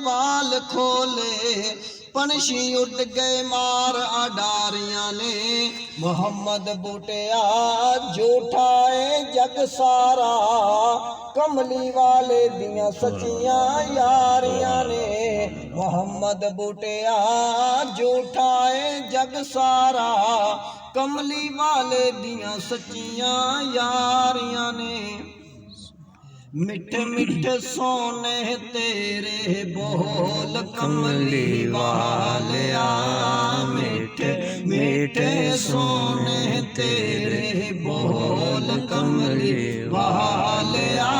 वाल खोले पंछी उड़ गए मार अडारियां ने मोहम्मद बूटिया झूठा है जग सारा कमली वाले दियां सच्चियां यारियां ने मोहम्मद बूटिया झूठा है जग सारा कमली वाले दियां सच्चियां यारियां ने मिठे मिठे सोने तेरे बोल कमली वालिया मिठे मिठे सोने तेरे बोल कमली वालिया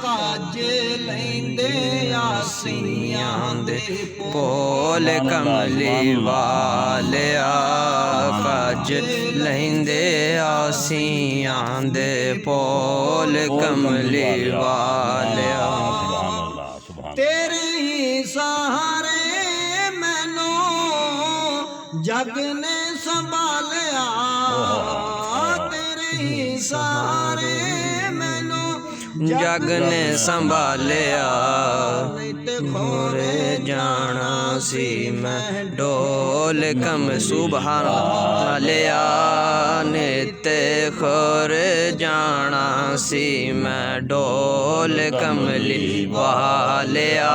काज लैंदे आसियां दे बोल कमली वालिया काज लैंदे आसियां दे बोल कमली वालिया तेरे ही सहारे मैनू जग ने संभालिया तेरे ही सहारे मैनू जग ने संभालिया खोरे जाना सी मैं डोल कम सुभान लिया नित्य खोरे जाना सी मैं डोल कमली वालिया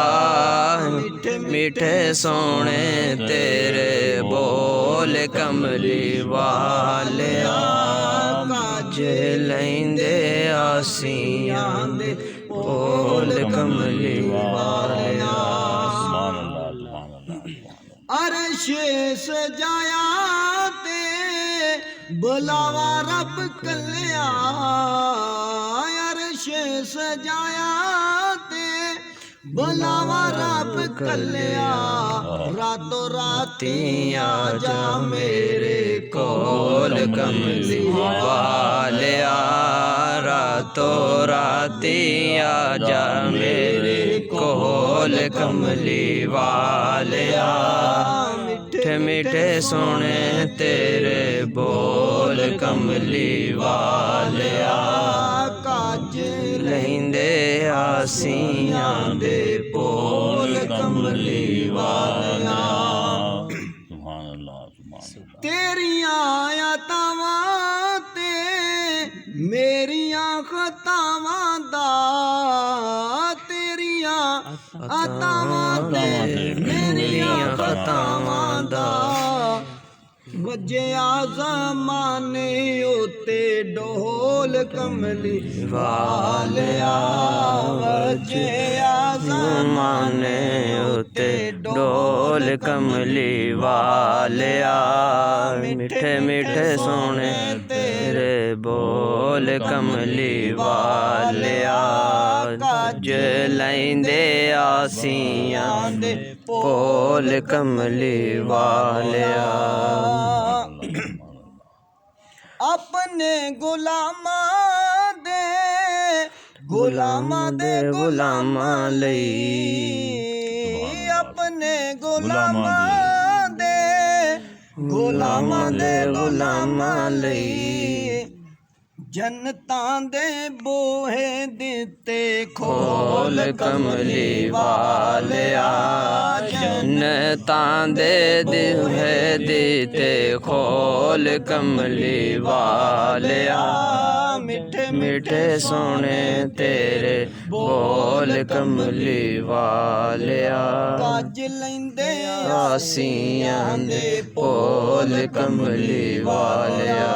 मिठे मिठे सोने तेरे बोल कमली वालिया काज लैंदे आसियां दे बोल कमली वालिया अर्श सजाया ते बुलावा रब कल्या अर्श सजाया ते बुलावा रब कल्या रातों राती आजा मेरे कोल कमली वालिया रातों राती आजा मेरे कोल कमली वालिया मिठे मिठे सोने तेरे बोल कमली वालिया काज लैंदे आसियां दे बोल कमली वालिया तेरियां आयतावां ते मेरियां खतावां दा तेरियां आतावां ते मेरियां खतावां दा वजया ज़माने उते ढोल कमली वालिया वजया ज़माने उते ढोल कमली वालिया मिठे मिठे सोने तेरे बोल कमली वालिया काज लैंदे आसियां दे बोल कमली वालिया अपने गुलामां दे गुलामां लई अपने गुलामां दे गुलामां लई जनतां दे बोहे दिते खोल कमली वालिया जनतां दे बोहे दिते खोल कमली वालिया मिठे मिठे सोने तेरे बोल कमली वालिया काज लैंदे आसियां दे बोल कमली वालिया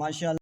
माशाअल्लाह।